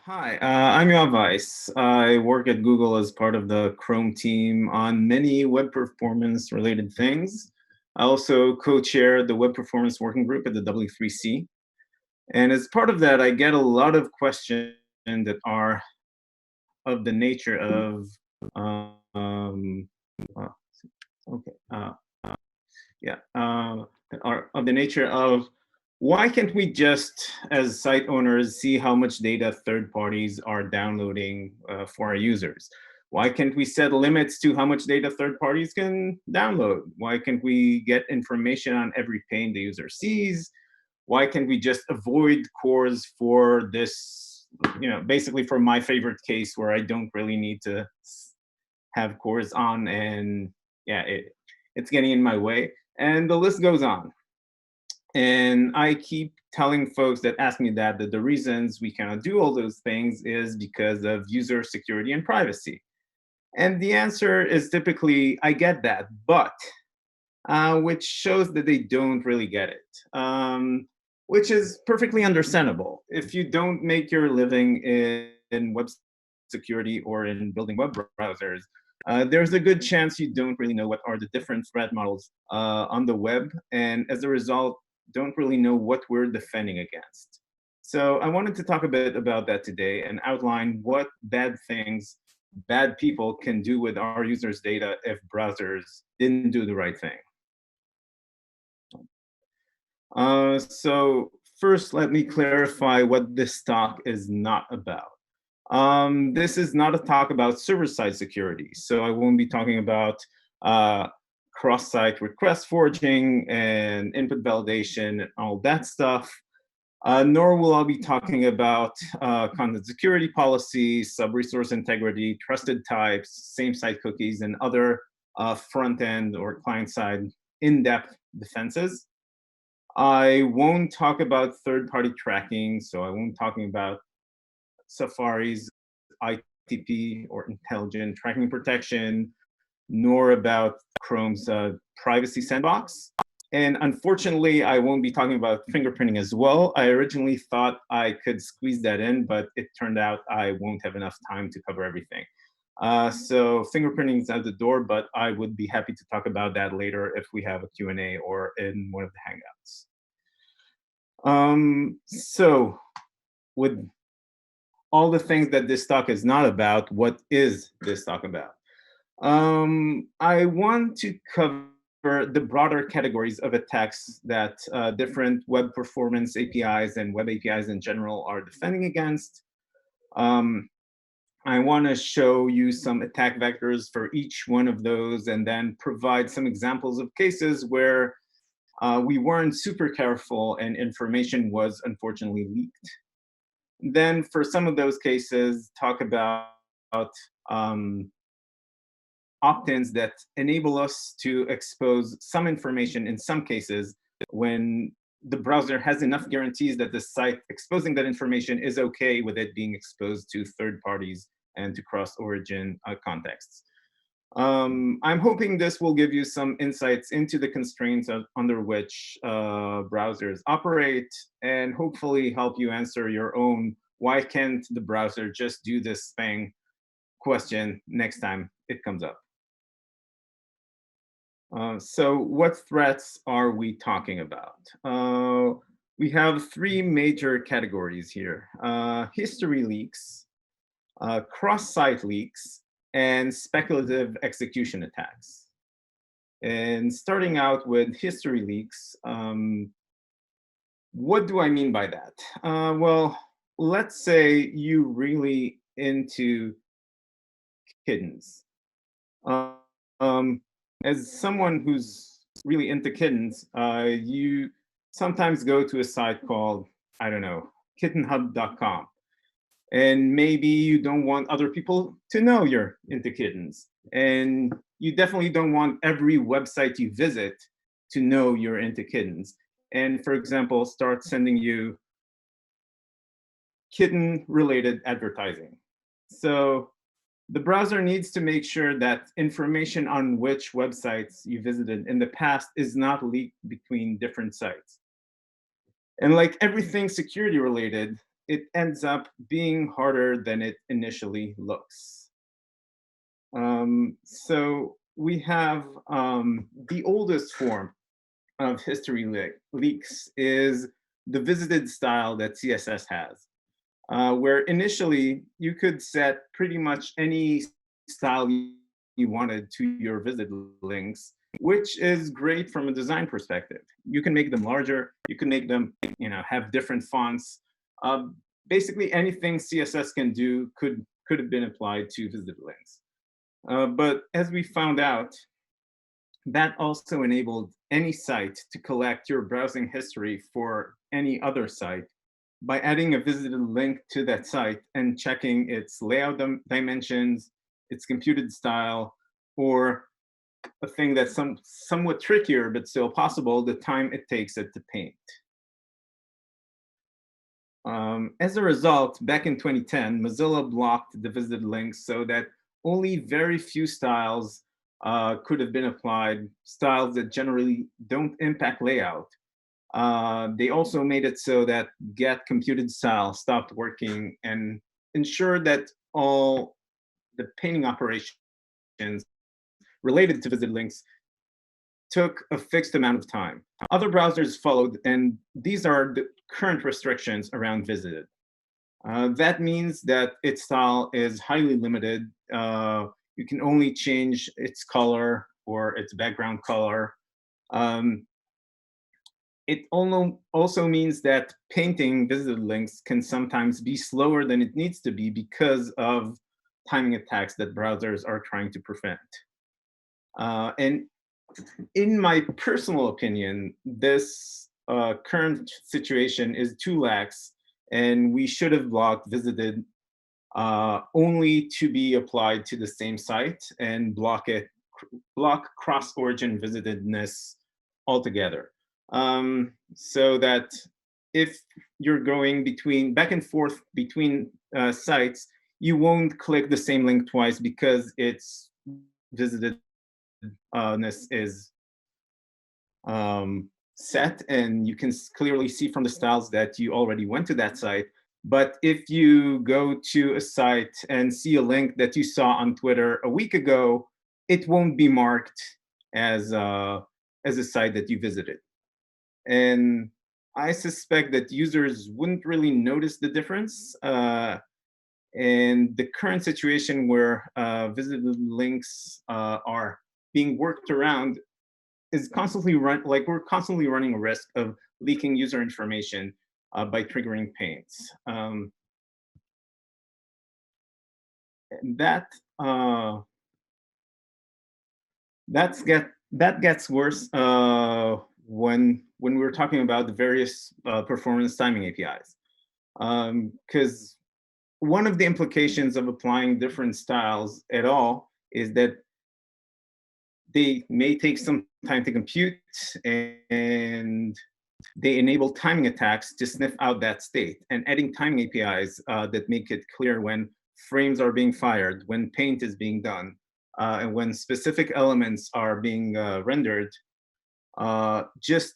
Hi, I'm Yoav Weiss. I work at Google as part of the Chrome team on many web performance related things. I also co-chair the web performance working group at the W3C. And as part of that, I get a lot of questions that are of the nature of, um, uh, okay, yeah, that are of the nature of why can't we just, as site owners, see how much data third parties are downloading for our users? Why can't we set limits to how much data third parties can download? Why can't we get information on every pane the user sees? Why can't we just avoid cores for this, basically for my favorite case where I don't really need to have cores on and yeah, it's getting in my way. And the list goes on. And I keep telling folks that ask me that the reasons we cannot do all those things is because of user security and privacy. And the answer is typically, I get that, but which shows that they don't really get it, which is perfectly understandable. If you don't make your living in web security or in building web browsers, there's a good chance you don't really know what are the different threat models on the web, and as a result, don't really know what we're defending against. So I wanted to talk a bit about that today and outline what bad things bad people can do with our users' data if browsers didn't do the right thing. So first, let me clarify what this talk is not about. This is not a talk about server-side security, so I won't be talking about uh, cross-site request forging and input validation and all that stuff. Nor will I be talking about content security policies, sub-resource integrity, trusted types, same-site cookies, and other front-end or client-side in-depth defenses. I won't talk about third-party tracking, so I won't talking about Safari's ITP or intelligent tracking protection, nor about Chrome's privacy sandbox. And unfortunately, I won't be talking about fingerprinting as well. I originally thought I could squeeze that in, but it turned out I won't have enough time to cover everything. So fingerprinting is out the door, but I would be happy to talk about that later if we have a Q&A or in one of the Hangouts. So with all the things that this talk is not about, what is this talk about? I want to cover the broader categories of attacks that different web performance APIs and web APIs in general are defending against. I want to show you some attack vectors for each one of those and then provide some examples of cases where we weren't super careful and information was unfortunately leaked. Then for some of those cases, talk about um, opt-ins that enable us to expose some information in some cases when the browser has enough guarantees that the site exposing that information is okay with it being exposed to third parties and to cross-origin contexts. I'm hoping this will give you some insights into the constraints under which browsers operate and hopefully help you answer your own why can't the browser just do this thing question next time it comes up. So what threats are we talking about? We have three major categories here. History leaks, cross-site leaks, and speculative execution attacks. And starting out with history leaks, what do I mean by that? Well, let's say you really into kittens. Uh, um, as someone who's really into kittens, you sometimes go to a site called, I don't know, kittenhub.com. And maybe you don't want other people to know you're into kittens. And you definitely don't want every website you visit to know you're into kittens. And for example, start sending you kitten related advertising. So the browser needs to make sure that information on which websites you visited in the past is not leaked between different sites. And like everything security related, it ends up being harder than it initially looks. So we have the oldest form of history leaks is the visited style that CSS has, where initially you could set pretty much any style you wanted to your visited links, which is great from a design perspective. You can make them larger, you can make them, have different fonts. Basically, anything CSS can do could have been applied to visited links. But as we found out, that also enabled any site to collect your browsing history for any other site by adding a visited link to that site and checking its layout dimensions, its computed style, or a thing that's somewhat trickier but still possible, the time it takes it to paint. As a result, back in 2010, Mozilla blocked the visited links so that only very few styles could have been applied, styles that generally don't impact layout. They also made it so that get computed style stopped working and ensured that all the painting operations related to visited links took a fixed amount of time. Other browsers followed, and these are the current restrictions around visited. That means that its style is highly limited. You can only change its color or its background color. Um, it also means that painting visited links can sometimes be slower than it needs to be because of timing attacks that browsers are trying to prevent. And in my personal opinion, this current situation is too lax, and we should have blocked visited only to be applied to the same site and block cross-origin visitedness altogether. So that if you're going back and forth between sites, you won't click the same link twice because its visitedness is set, and you can clearly see from the styles that you already went to that site. But if you go to a site and see a link that you saw on Twitter a week ago, it won't be marked as a site that you visited. And I suspect that users wouldn't really notice the difference. And the current situation where visited links are being worked around is we're constantly running a risk of leaking user information by triggering paints. That uh, that gets worse when we're talking about the various performance timing APIs, because one of the implications of applying different styles at all is that they may take some time to compute, and they enable timing attacks to sniff out that state. And adding timing APIs that make it clear when frames are being fired, when paint is being done, and when specific elements are being rendered, just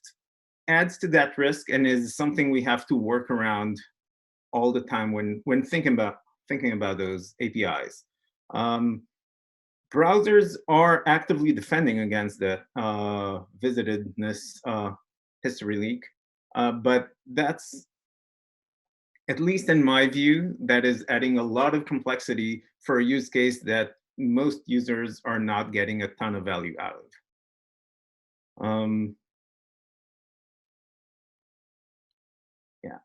adds to that risk and is something we have to work around all the time when thinking about those APIs. Um, Browsers are actively defending against the visitedness history leak, but that's, at least in my view, that is adding a lot of complexity for a use case that most users are not getting a ton of value out of. Yeah.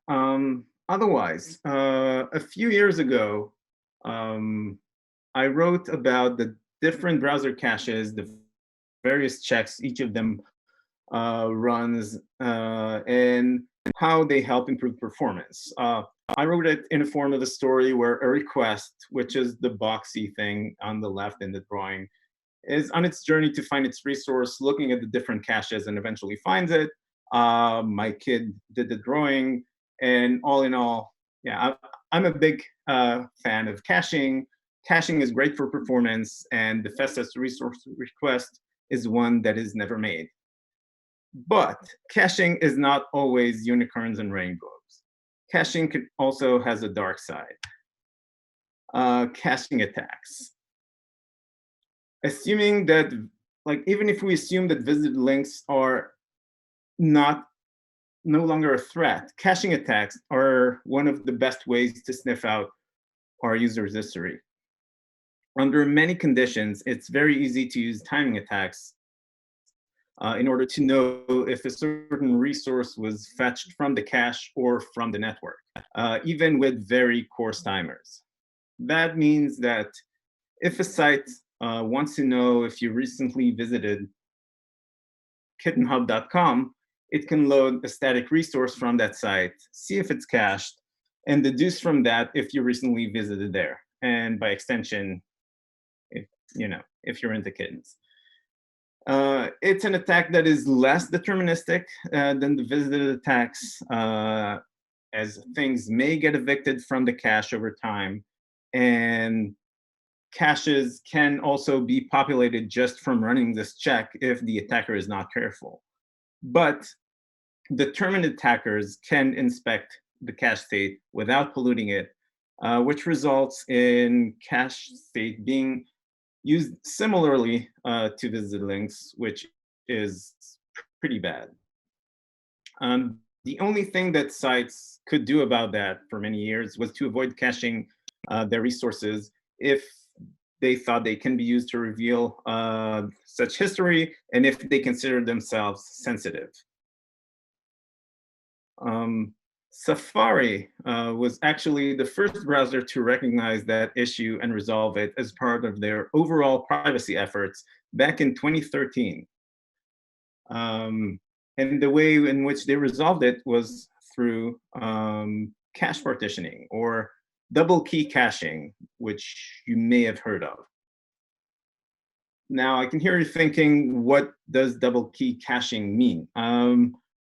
Otherwise, a few years ago, um, I wrote about the different browser caches, the various checks each of them runs, and how they help improve performance. I wrote it in a form of a story where a request, which is the boxy thing on the left in the drawing, is on its journey to find its resource, looking at the different caches and eventually finds it. My kid did the drawing, and all in all, yeah, I'm a big fan of caching. Caching is great for performance, and the fastest resource request is one that is never made. But caching is not always unicorns and rainbows. caching also has a dark side. Caching attacks. Assuming that, like, even if we assume that visited links are not no longer a threat, caching attacks are one of the best ways to sniff out our user's history. Under many conditions, it's very easy to use timing attacks in order to know if a certain resource was fetched from the cache or from the network, even with very coarse timers. That means that if a site wants to know if you recently visited kittenhub.com, it can load a static resource from that site, see if it's cached, and deduce from that if you recently visited there. And by extension, if if you're into kittens. It's an attack that is less deterministic than the visited attacks, as things may get evicted from the cache over time, and caches can also be populated just from running this check if the attacker is not careful. But determined attackers can inspect the cache state without polluting it, which results in cache state being used similarly to visited links, which is pretty bad. The only thing that sites could do about that for many years was to avoid caching their resources if they thought they can be used to reveal such history and if they consider themselves sensitive. Safari was actually the first browser to recognize that issue and resolve it as part of their overall privacy efforts back in 2013. And the way in which they resolved it was through cache partitioning or double key caching, which you may have heard of. Now, I can hear you thinking, what does double key caching mean?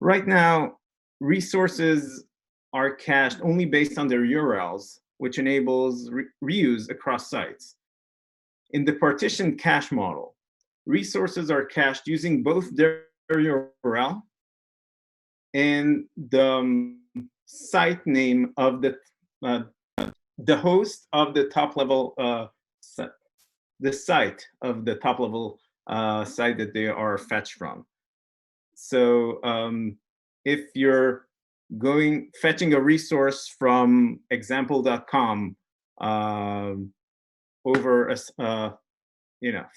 Right now, resources are cached only based on their URLs, which enables reuse across sites. In the partitioned cache model, resources are cached using both their URL and the site name of the host of the top level the site of the top level site that they are fetched from. So if you're fetching a resource from example.com over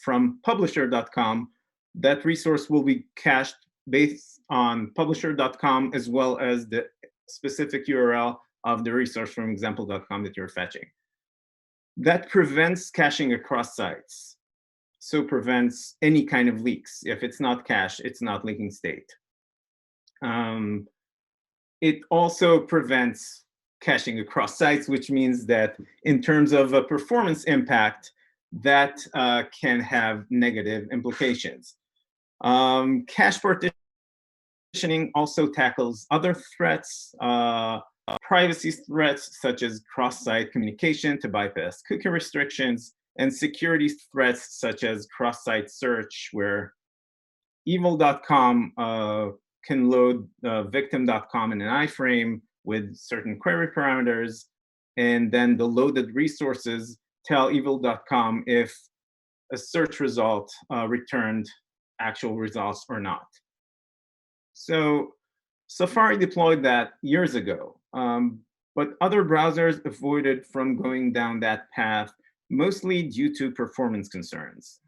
from publisher.com, that resource will be cached based on publisher.com as well as the specific URL of the resource from example.com that you're fetching. That prevents caching across sites, so prevents any kind of leaks. If it's not cached, it's not leaking state. It also prevents caching across sites, which means that in terms of a performance impact, that can have negative implications. Cache partitioning also tackles other threats, privacy threats such as cross-site communication to bypass cookie restrictions, and security threats such as cross-site search, where evil.com can load victim.com in an iframe with certain query parameters, and then the loaded resources tell evil.com if a search result returned actual results or not. So Safari deployed that years ago, but other browsers avoided from going down that path, mostly due to performance concerns.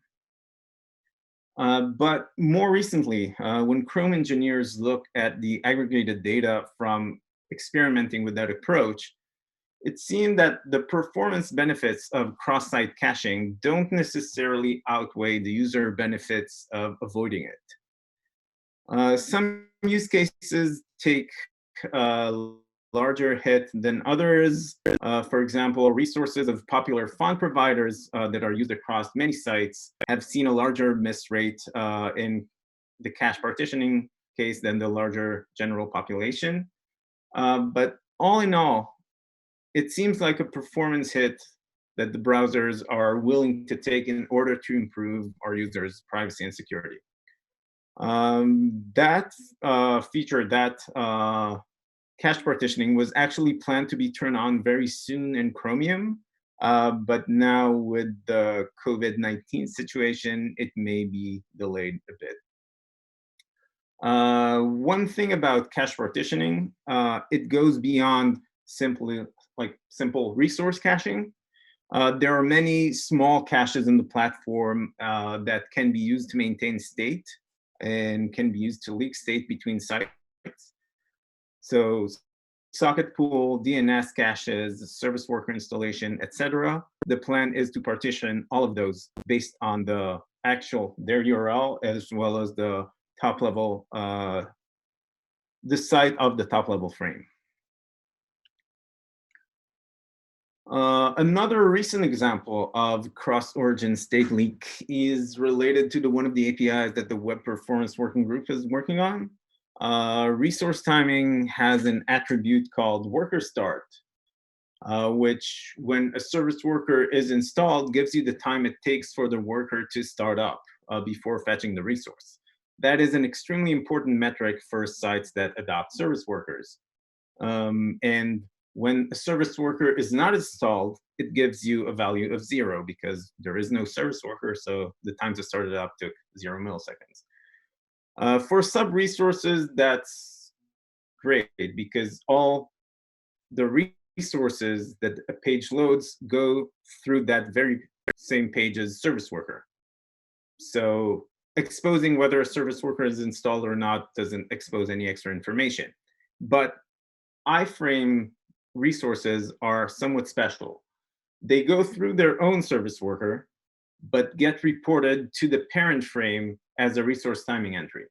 But more recently, when Chrome engineers look at the aggregated data from experimenting with that approach, it seemed that the performance benefits of cross-site caching don't necessarily outweigh the user benefits of avoiding it. Some use cases take a larger hit than others. For example, resources of popular font providers that are used across many sites have seen a larger miss rate in the cache partitioning case than the larger general population. But all in all, it seems like a performance hit that the browsers are willing to take in order to improve our users' privacy and security. That feature, that cache partitioning was actually planned to be turned on very soon in Chromium, but now with the COVID-19 situation, it may be delayed a bit. One thing about cache partitioning, it goes beyond simply simple resource caching. There are many small caches in the platform that can be used to maintain state and can be used to leak state between sites. So socket pool, DNS caches, service worker installation, etc. The plan is to partition all of those based on their URL as well as the top level, the site of the top level frame. Another recent example of cross-origin state leak is related to one of the APIs that the Web Performance Working Group is working on. Resource timing has an attribute called worker start, which when a service worker is installed gives you the time it takes for the worker to start up before fetching the resource. That is an extremely important metric for sites that adopt service workers. And when a service worker is not installed, it gives you a value of 0 because there is no service worker, so the time to start it up took 0 milliseconds. For sub-resources, that's great because all the resources that a page loads go through that very same page's service worker. So exposing whether a service worker is installed or not doesn't expose any extra information. But iframe resources are somewhat special. They go through their own service worker, but get reported to the parent frame as a resource timing entry.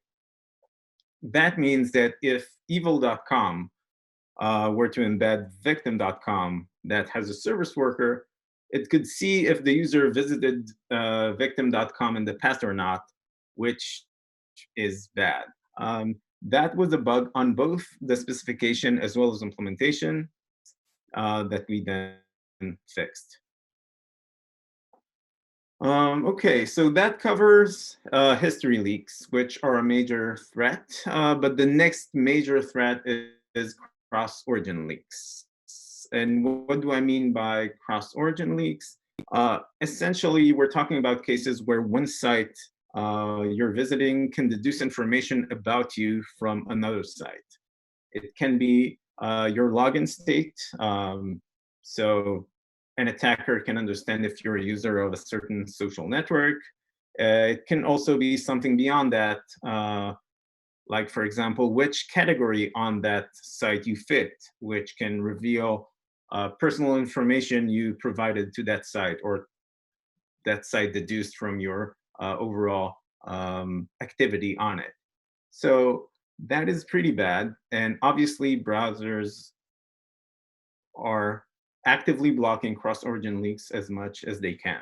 That means that if evil.com were to embed victim.com that has a service worker, it could see if the user visited victim.com in the past or not, which is bad. That was a bug on both the specification as well as implementation that we then fixed. Okay, so that covers history leaks, which are a major threat. But the next major threat is cross-origin leaks. And what do I mean by cross-origin leaks? Essentially, we're talking about cases where one site you're visiting can deduce information about you from another site. It can be your login state. So an attacker can understand if you're a user of a certain social network. It can also be something beyond that, like, for example, which category on that site you fit, which can reveal personal information you provided to that site, or that site deduced from your overall activity on it. So that is pretty bad. And obviously, browsers are actively blocking cross-origin leaks as much as they can.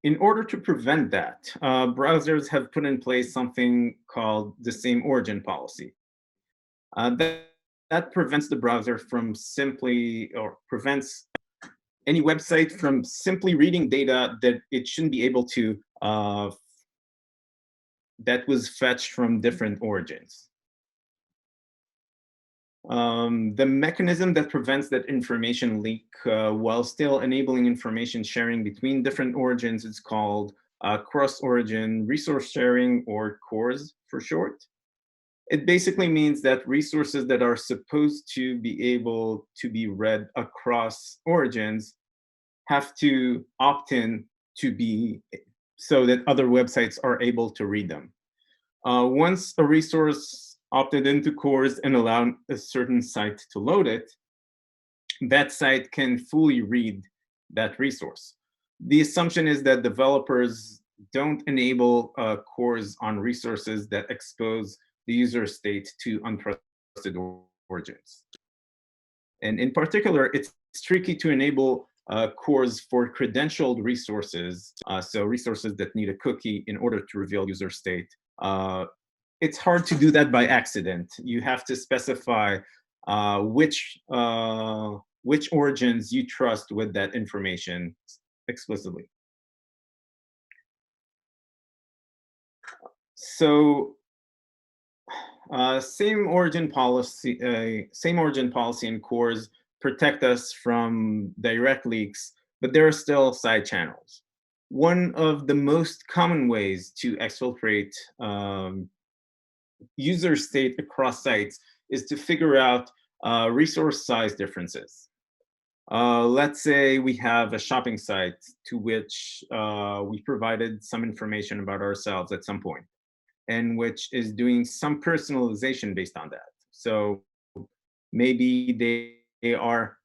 In order to prevent that, browsers have put in place something called the same origin policy. That prevents the browser from prevents any website from simply reading data that it shouldn't be able to, that was fetched from different origins. The mechanism that prevents that information leak while still enabling information sharing between different origins is called cross-origin resource sharing, or CORS for short. It basically means that resources that are supposed to be able to be read across origins have to opt in to be so that other websites are able to read them. Once a resource opted into CORS and allowed a certain site to load it, that site can fully read that resource. The assumption is that developers don't enable CORS on resources that expose the user state to untrusted origins. And in particular, it's tricky to enable CORS for credentialed resources, so resources that need a cookie in order to reveal user state. It's hard to do that by accident. You have to specify which origins you trust with that information explicitly. So Same origin policy and cores protect us from direct leaks, but there are still side channels. One of the most common ways to exfiltrate user state across sites is to figure out resource size differences. Let's say we have a shopping site to which we provided some information about ourselves at some point, and which is doing some personalization based on that. So maybe they are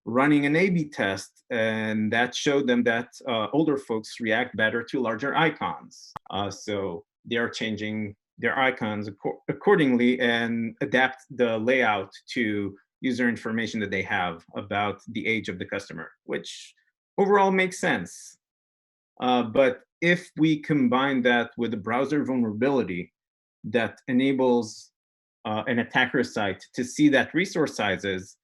running an A/B test, and that showed them that older folks react better to larger icons. So they are changing their icons accordingly and adapt the layout to user information that they have about the age of the customer, which overall makes sense. But if we combine that with a browser vulnerability that enables an attacker site to see that resource sizes,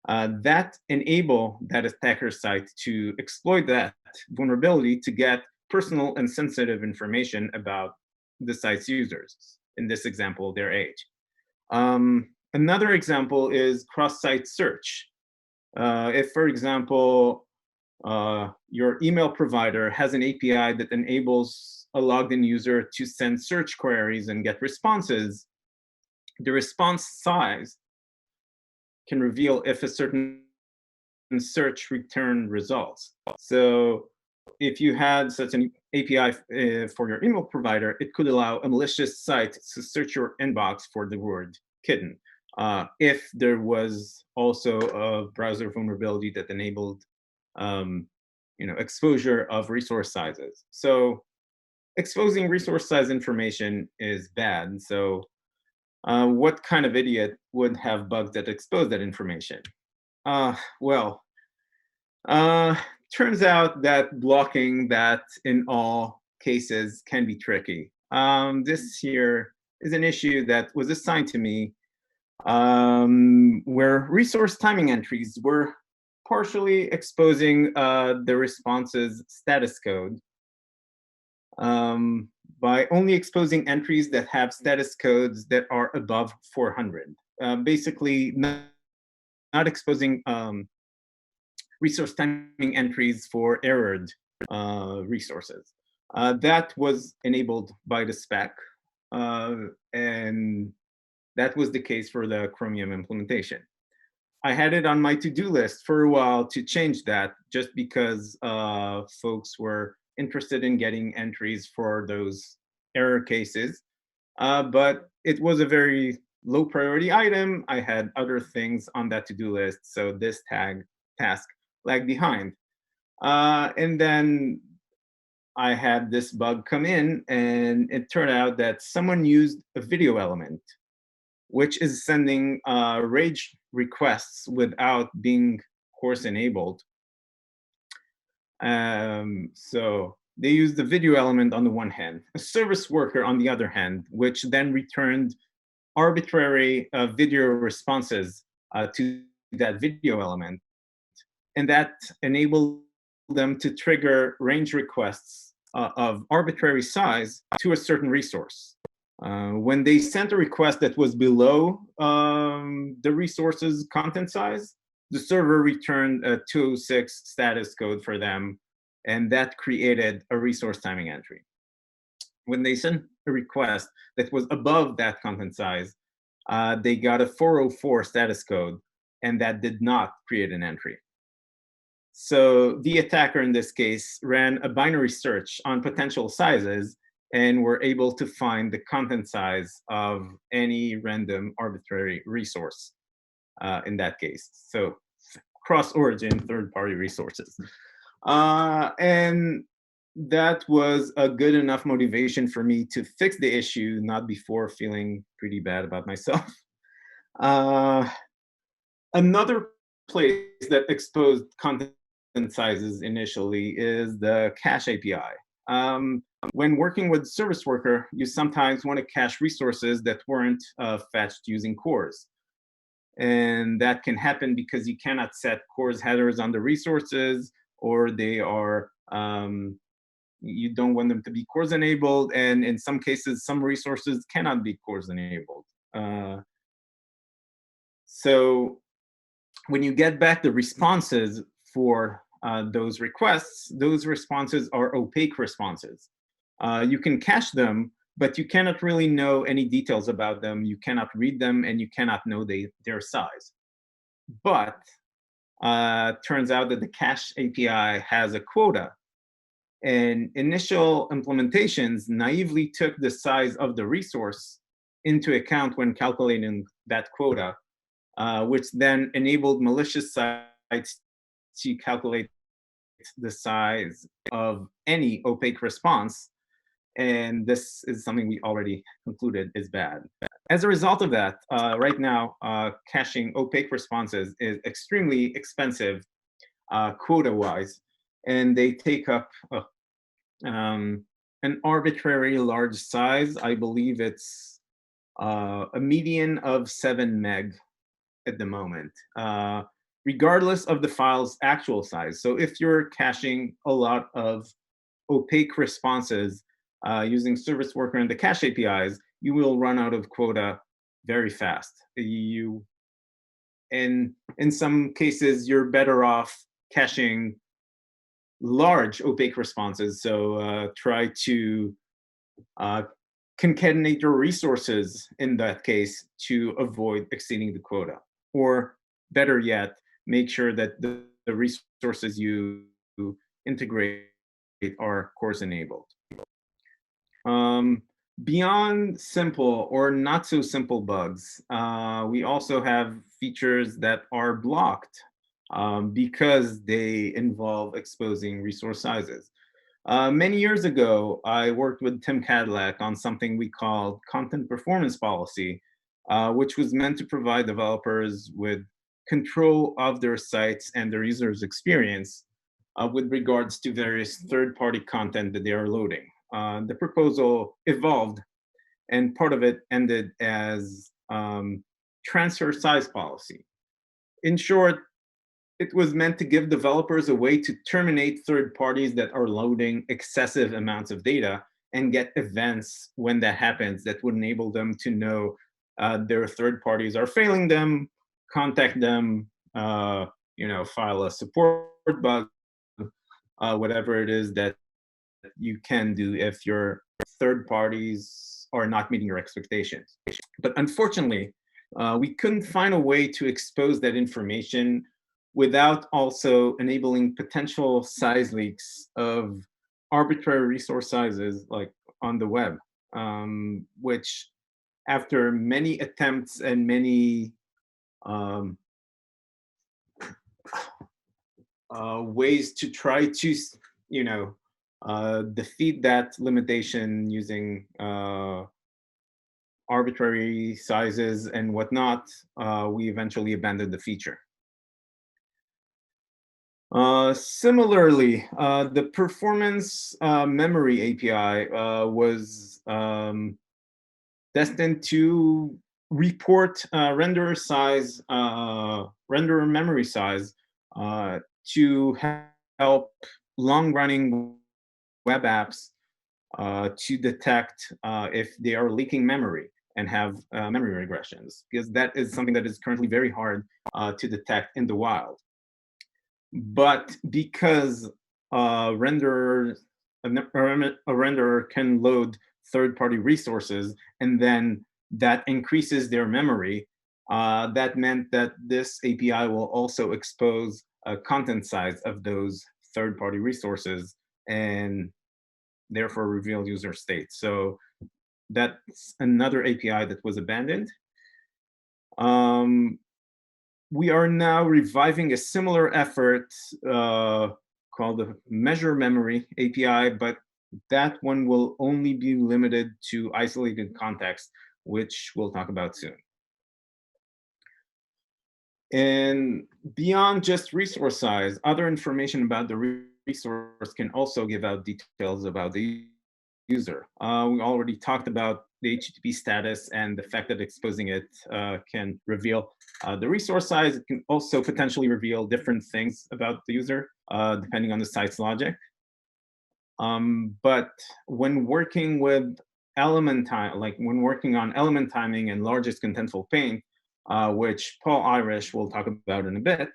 that enable that attacker site to exploit that vulnerability to get personal and sensitive information about the site's users, in this example, their age. Another example is cross-site search. If, for example, your email provider has an API that enables a logged in user to send search queries and get responses, the response size can reveal if a certain search return results. So if you had such an API for your email provider, it could allow a malicious site to search your inbox for the word kitten. If there was also a browser vulnerability that enabled exposure of resource sizes. So exposing resource size information is bad. So what kind of idiot would have bugs that expose that information? Well, uh, turns out that blocking that in all cases can be tricky. This here is an issue that was assigned to me where resource timing entries were partially exposing the response's status code um, by only exposing entries that have status codes that are above 400. Basically, not exposing resource timing entries for errored resources. That was enabled by the spec, and that was the case for the Chromium implementation. I had it on my to-do list for a while to change that just because folks were interested in getting entries for those error cases. But it was a very low priority item. I had other things on that to-do list, so this task lagged behind. And then I had this bug come in, and it turned out that someone used a video element, which is sending rage requests without being course enabled. So they used the video element on the one hand, a service worker on the other hand, which then returned arbitrary video responses to that video element. And that enabled them to trigger range requests of arbitrary size to a certain resource. When they sent a request that was below the resource's content size, the server returned a 206 status code for them, and that created a resource timing entry. When they sent a request that was above that content size, they got a 404 status code, and that did not create an entry. So the attacker in this case ran a binary search on potential sizes and were able to find the content size of any random arbitrary resource in that case. So cross-origin third-party resources. And that was a good enough motivation for me to fix the issue, not before feeling pretty bad about myself. Uh, Another place that exposed content sizes initially is the cache API. When working with service worker, you sometimes want to cache resources that weren't fetched using cores. And that can happen because you cannot set cores headers on the resources, or they are You don't want them to be CORS enabled, and in some cases, some resources cannot be CORS enabled. So when you get back the responses for those requests, those responses are opaque responses. You can cache them, but you cannot really know any details about them. You cannot read them, and you cannot know their size. But turns out that the cache API has a quota. And initial implementations naively took the size of the resource into account when calculating that quota, which then enabled malicious sites to calculate the size of any opaque response. And this is something we already concluded is bad. As a result of that, right now, caching opaque responses is extremely expensive quota-wise, and they take up an arbitrary large size. I believe it's a median of 7 meg at the moment, regardless of the file's actual size. So if you're caching a lot of opaque responses using Service Worker and the cache APIs, you will run out of quota very fast. In some cases, you're better off caching large opaque responses. So try to concatenate your resources in that case to avoid exceeding the quota. Or better yet, make sure that the resources you integrate are CORS enabled. Beyond simple or not so simple bugs, we also have features that are blocked because they involve exposing resource sizes. Many years ago, I worked with Tim Cadillac on something we called content performance policy, which was meant to provide developers with control of their sites and their users' experience with regards to various third-party content that they are loading. The proposal evolved, and part of it ended as transfer size policy. In short, it was meant to give developers a way to terminate third parties that are loading excessive amounts of data and get events when that happens that would enable them to know their third parties are failing them, contact them, file a support bug, whatever it is that you can do if your third parties are not meeting your expectations. But unfortunately, we couldn't find a way to expose that information without also enabling potential size leaks of arbitrary resource sizes like on the web, which after many attempts and many um, ways to try to, defeat that limitation using arbitrary sizes and whatnot, we eventually abandoned the feature. Similarly, the performance memory API was destined to report render size, render memory size to help long-running web apps to detect if they are leaking memory and have memory regressions, because that is something that is currently very hard to detect in the wild. But because renderer, a renderer can load third-party resources, and then that increases their memory, that meant that this API will also expose a content size of those third-party resources and therefore reveal user state. So that's another API that was abandoned. We are now reviving a similar effort called the Measure Memory API, but that one will only be limited to isolated context, which we'll talk about soon. And beyond just resource size, other information about the resource can also give out details about the user. We already talked about the HTTP status and the fact that exposing it can reveal the resource size. It can also potentially reveal different things about the user depending on the site's logic. But when working with element time, like when working on element timing and largest contentful paint, which Paul Irish will talk about in a bit,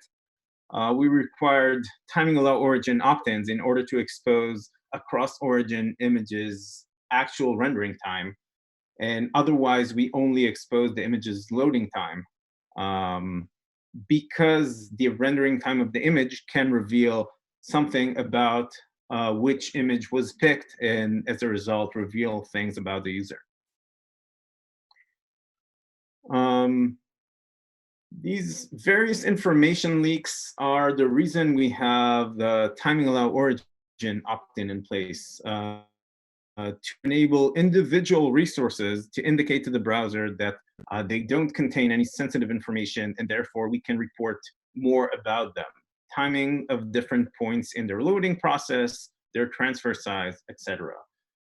we required timing allow origin opt-ins in order to expose across origin images actual rendering time, and otherwise we only expose the image's loading time, um, because the rendering time of the image can reveal something about which image was picked, and as a result reveal things about the user. Um, these various information leaks are the reason we have the timing allow origin opt-in in place, to enable individual resources to indicate to the browser that they don't contain any sensitive information, and therefore we can report more about them. Timing of different points in their loading process, their transfer size, etc.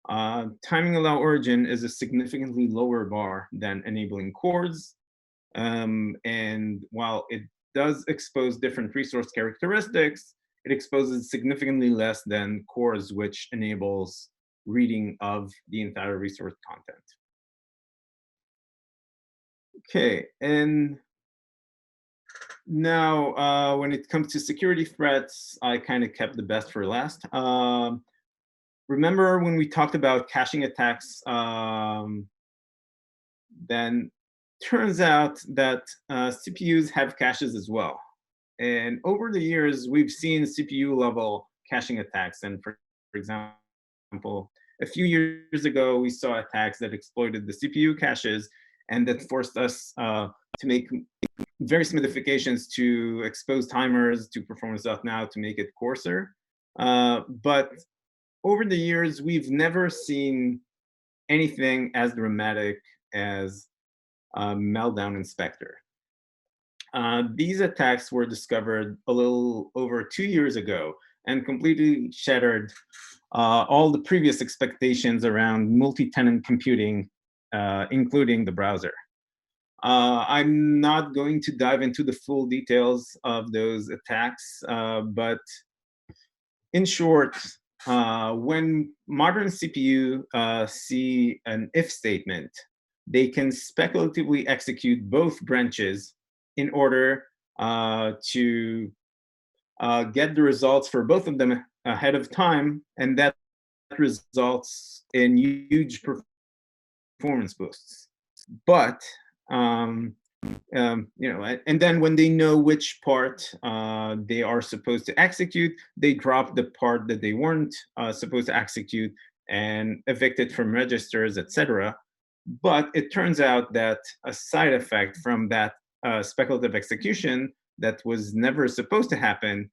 Timing allow origin is a significantly lower bar than enabling chords, and while it does expose different resource characteristics, it exposes significantly less than cores, which enables reading of the entire resource content. Okay, and now when it comes to security threats, I kind of kept the best for last. Remember when we talked about caching attacks? Then turns out that CPUs have caches as well. And over the years, we've seen CPU level caching attacks. And for example, a few years ago, we saw attacks that exploited the CPU caches and that forced us to make various modifications to expose timers to performance.now to make it coarser. But over the years, we've never seen anything as dramatic as Meltdown Inspector. These attacks were discovered a little over 2 years ago and completely shattered all the previous expectations around multi-tenant computing, including the browser. I'm not going to dive into the full details of those attacks, but in short, when modern CPU see an if statement, they can speculatively execute both branches in order to get the results for both of them ahead of time, and that results in huge performance boosts. But um, and then when they know which part they are supposed to execute, they drop the part that they weren't supposed to execute and evict it from registers, etc. But it turns out that a side effect from that speculative execution that was never supposed to happen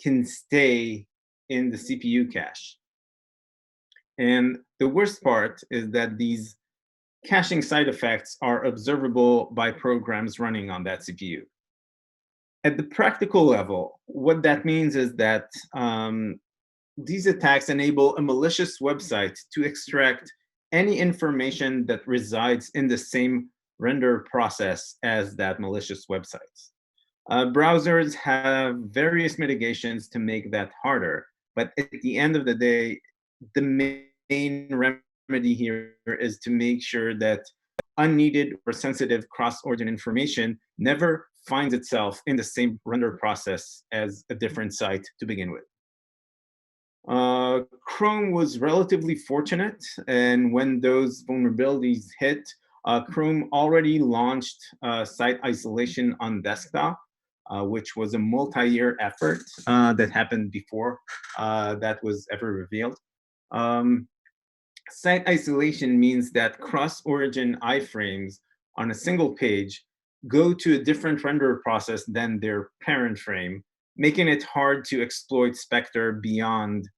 can stay in the CPU cache. And the worst part is that these caching side effects are observable by programs running on that CPU. At the practical level, what that means is that these attacks enable a malicious website to extract any information that resides in the same render process as that malicious website. Browsers have various mitigations to make that harder, but at the end of the day, the main remedy here is to make sure that unneeded or sensitive cross-origin information never finds itself in the same render process as a different site to begin with. Chrome was relatively fortunate, and when those vulnerabilities hit, Chrome already launched site isolation on desktop, which was a multi-year effort that happened before that was ever revealed. Um, Site isolation means that cross-origin iframes on a single page go to a different render process than their parent frame, making it hard to exploit Spectre beyond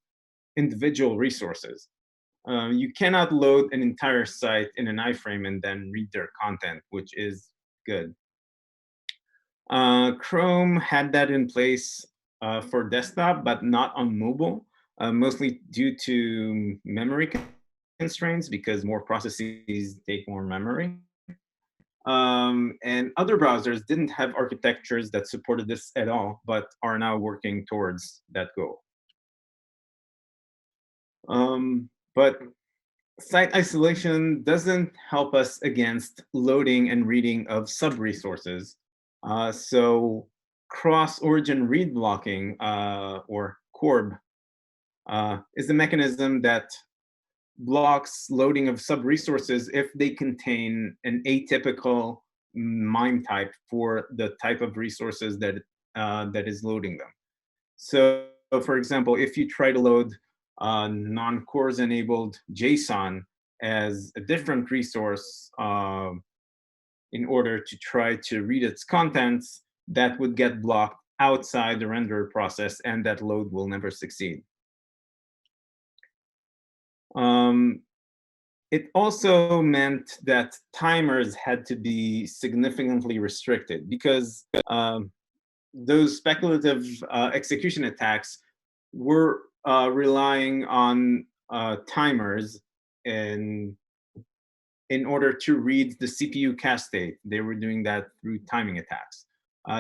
individual resources. You cannot load an entire site in an iframe and then read their content, which is good. Chrome had that in place for desktop, but not on mobile, mostly due to memory constraints because more processes take more memory. And other browsers didn't have architectures that supported this at all, but are now working towards that goal. But site isolation doesn't help us against loading and reading of sub-resources. So cross-origin read blocking, or CORB, is a mechanism that blocks loading of sub-resources if they contain an atypical MIME type for the type of resources that is loading them. So, for example, if you try to load non-CORS enabled JSON as a different resource in order to try to read its contents, that would get blocked outside the render process, and that load will never succeed. Um, it also meant that timers had to be significantly restricted because those speculative execution attacks were relying on timers in in order to read the CPU cache state. They were doing that through timing attacks.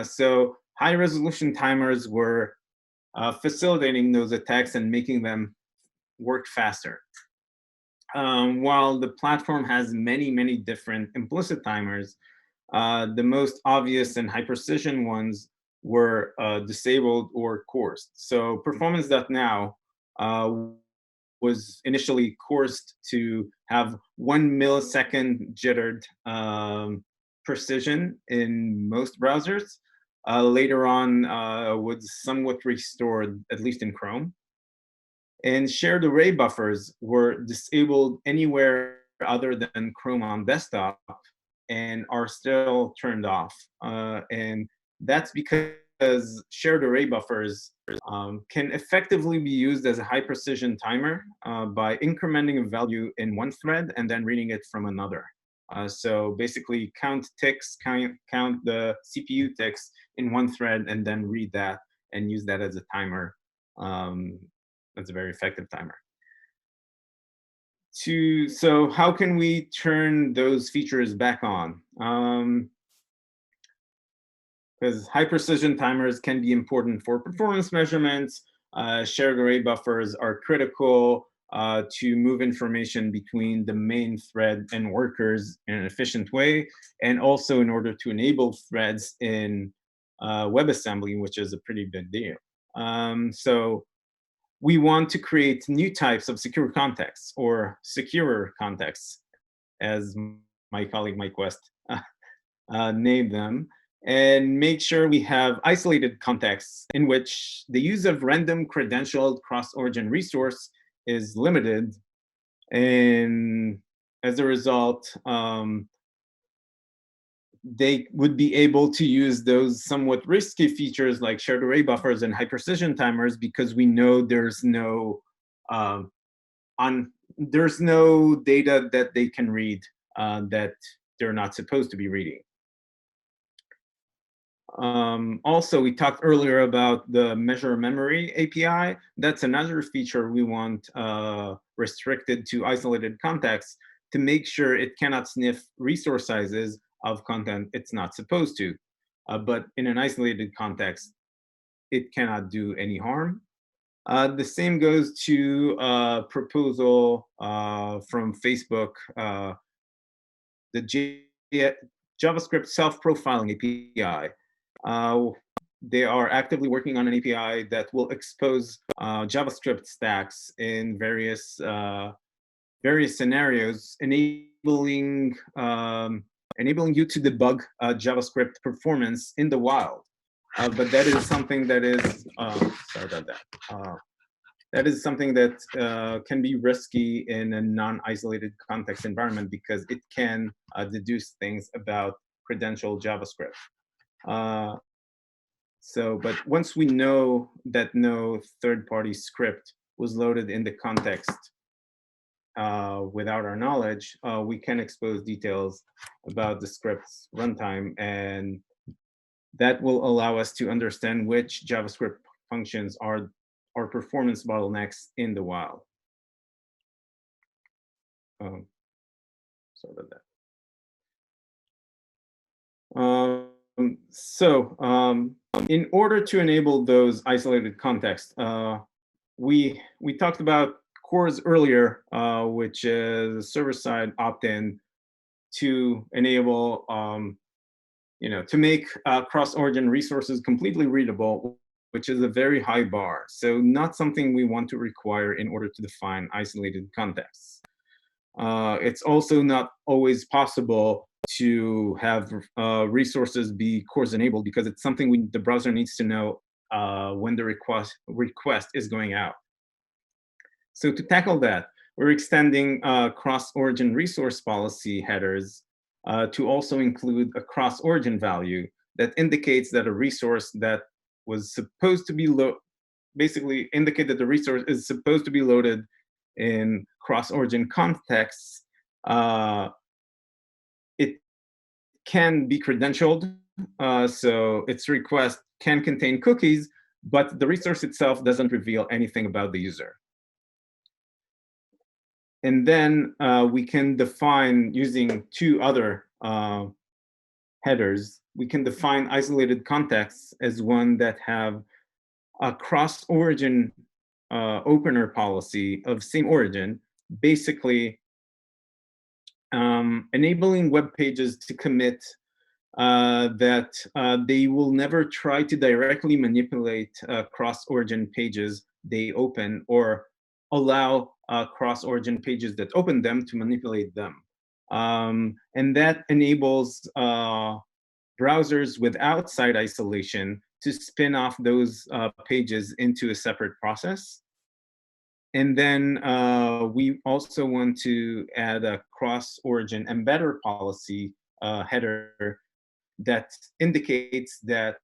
So high resolution timers were facilitating those attacks and making them work faster. While the platform has many, many different implicit timers, the most obvious and high precision ones were disabled or coursed. So performance.now was initially coursed to have 1 millisecond jittered precision in most browsers. Later on, was somewhat restored, at least in Chrome. And shared array buffers were disabled anywhere other than Chrome on desktop and are still turned off. And that's because shared array buffers can effectively be used as a high precision timer by incrementing a value in one thread and then reading it from another. So basically count ticks, count the CPU ticks in one thread and then read that and use that as a timer. That's a very effective timer. So how can we turn those features back on? Because high precision timers can be important for performance measurements. Shared array buffers are critical to move information between the main thread and workers in an efficient way, and also in order to enable threads in WebAssembly, which is a pretty big deal. So we want to create new types of secure contexts or securer contexts, as my colleague Mike West named them, and make sure we have isolated contexts in which the use of random credentialed cross-origin resource is limited. And as a result, they would be able to use those somewhat risky features like shared array buffers and high precision timers because we know there's no there's no data that they can read that they're not supposed to be reading. Also, we talked earlier about the measure memory API. That's another feature we want restricted to isolated contexts to make sure it cannot sniff resource sizes of content it's not supposed to. But in an isolated context, it cannot do any harm. The same goes to a proposal from Facebook, the JavaScript self-profiling API. They are actively working on an API that will expose JavaScript stacks in various scenarios, enabling you to debug JavaScript performance in the wild. But that is something that is sorry about that. That is something that can be risky in a non-isolated context environment because it can deduce things about credential JavaScript. But once we know that no third-party script was loaded in the context without our knowledge, we can expose details about the script's runtime, and that will allow us to understand which JavaScript functions are performance bottlenecks in the wild. Sorry about that. In order to enable those isolated contexts, we talked about CORS earlier, which is server-side opt-in to enable, to make cross-origin resources completely readable, which is a very high bar. So not something we want to require in order to define isolated contexts. It's also not always possible to have resources be CORS enabled because it's something the browser needs to know when the request is going out. So to tackle that, we're extending cross-origin resource policy headers to also include a cross-origin value that indicates that a resource that was supposed to be basically indicate that the resource is supposed to be loaded in cross-origin contexts. It can be credentialed, so its request can contain cookies, but the resource itself doesn't reveal anything about the user. And then we can define, using two other headers, we can define isolated contexts as one that have a cross-origin opener policy of same origin, basically enabling web pages to commit that they will never try to directly manipulate cross-origin pages they open or allow cross-origin pages that open them to manipulate them. And that enables browsers without site isolation to spin off those pages into a separate process. And then we also want to add a cross-origin embedder policy header that indicates that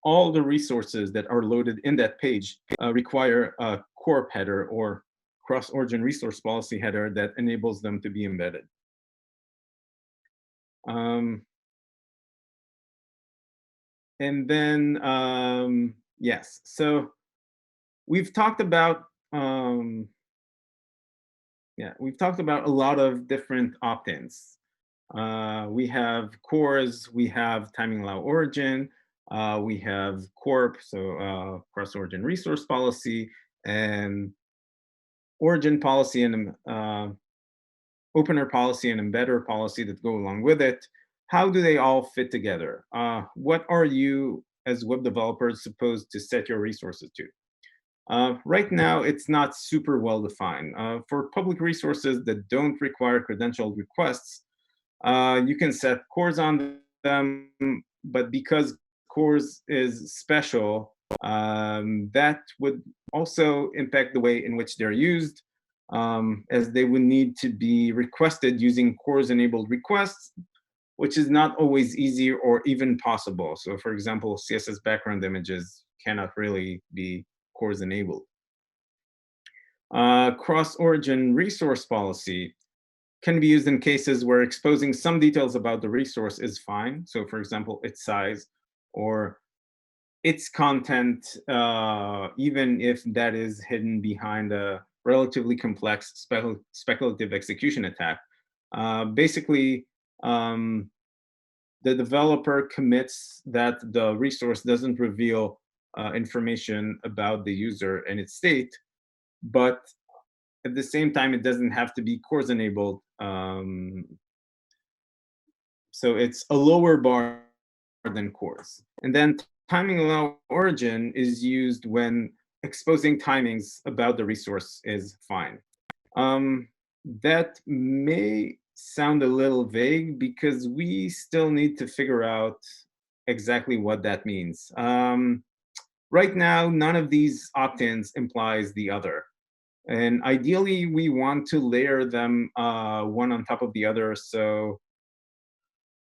all the resources that are loaded in that page require a corp header or cross-origin resource policy header that enables them to be embedded. And then, yes, so we've talked about, we've talked about a lot of different opt-ins. We have CORS, we have timing allow origin, we have corp, so cross-origin resource policy, and origin policy and opener policy and embedder policy that go along with it. How do they all fit together? What are you as web developers supposed to set your resources to? Right now, it's not super well defined. For public resources that don't require credentialed requests, you can set CORS on them, but because CORS is special, that would also impact the way in which they're used, as they would need to be requested using CORS-enabled requests, which is not always easy or even possible. So for example, CSS background images cannot really be CORS-enabled. Cross-origin resource policy can be used in cases where exposing some details about the resource is fine. So for example, its size or its content, even if that is hidden behind a relatively complex speculative execution attack. Basically, the developer commits that the resource doesn't reveal information about the user and its state, but at the same time, it doesn't have to be CORS enabled. So it's a lower bar than CORS. And then timing allow origin is used when exposing timings about the resource is fine. That may sound a little vague because we still need to figure out exactly what that means. Right now, none of these opt-ins implies the other. And ideally, we want to layer them one on top of the other. So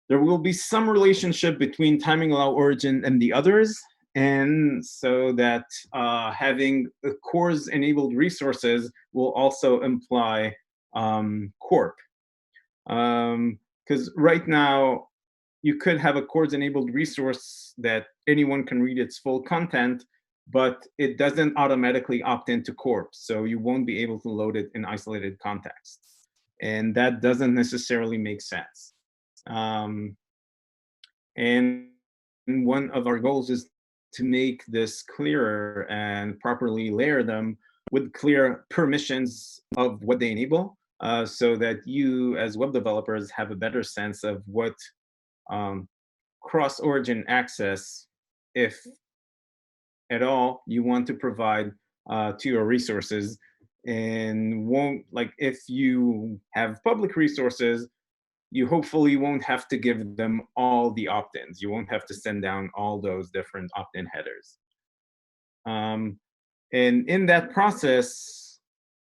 there will be some relationship between timing allow origin and the others. And so that having CORS enabled resources will also imply corp. Because right now, you could have a CORS enabled resource that anyone can read its full content, but it doesn't automatically opt into corp. So you won't be able to load it in isolated contexts. And that doesn't necessarily make sense. And one of our goals is to make this clearer and properly layer them with clear permissions of what they enable, so that you as web developers have a better sense of what um, cross-origin access, if at all, you want to provide to your resources. And won't, like, if you have public resources, you hopefully won't have to give them all the opt-ins. You won't have to send down all those different opt-in headers. Um, and in that process,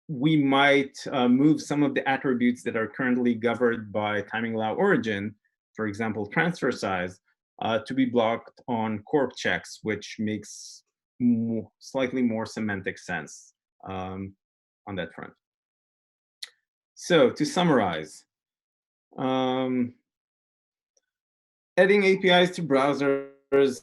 we might move some of the attributes that are currently governed by timing allow origin, for example, transfer size, to be blocked on corp checks, which makes slightly more semantic sense um, on that front. So to summarize, um, adding APIs to browsers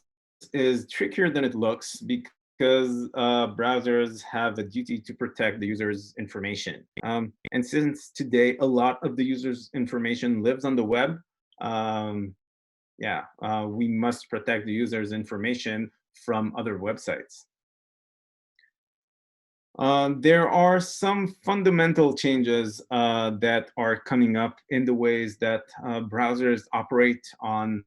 is trickier than it looks because browsers have a duty to protect the user's information. And since today a lot of the user's information lives on the web, um, we must protect the user's information from other websites. There are some fundamental changes that are coming up in the ways that browsers operate on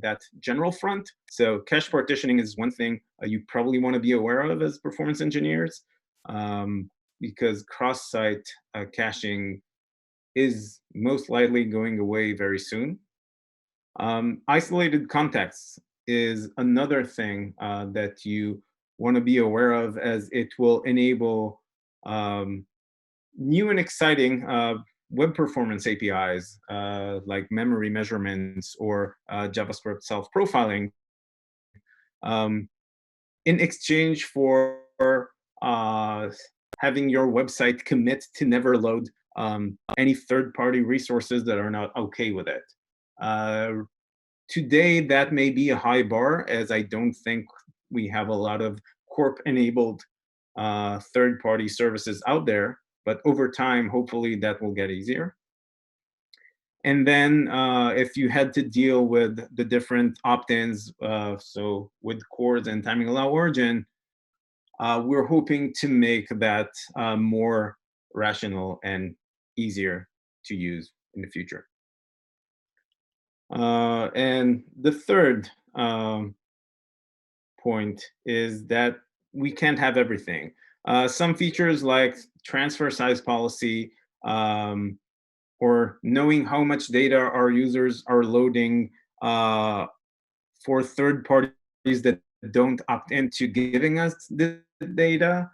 that general front. So cache partitioning is one thing you probably want to be aware of as performance engineers, because cross-site caching is most likely going away very soon. Isolated contexts is another thing that you want to be aware of, as it will enable um, new and exciting web performance APIs like memory measurements or JavaScript self-profiling, um, in exchange for uh, having your website commit to never load any third-party resources that are not okay with it. Uh, Today, that may be a high bar, as I don't think we have a lot of corp-enabled third-party services out there. But over time, hopefully, that will get easier. And then if you had to deal with the different opt-ins, so with CORS and timing allow origin, we're hoping to make that more rational and easier to use in the future. And the third point is that we can't have everything. Some features like transfer size policy, um, or knowing how much data our users are loading uh, for third parties that don't opt into giving us the data.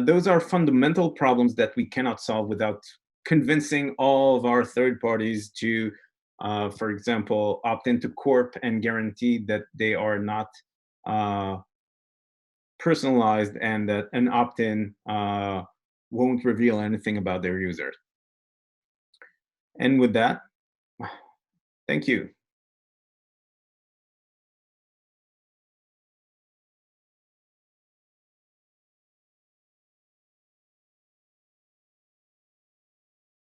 Those are fundamental problems that we cannot solve without convincing all of our third parties to, for example, opt into Corp and guarantee that they are not uh, personalized and that an opt-in won't reveal anything about their user. And with that, thank you.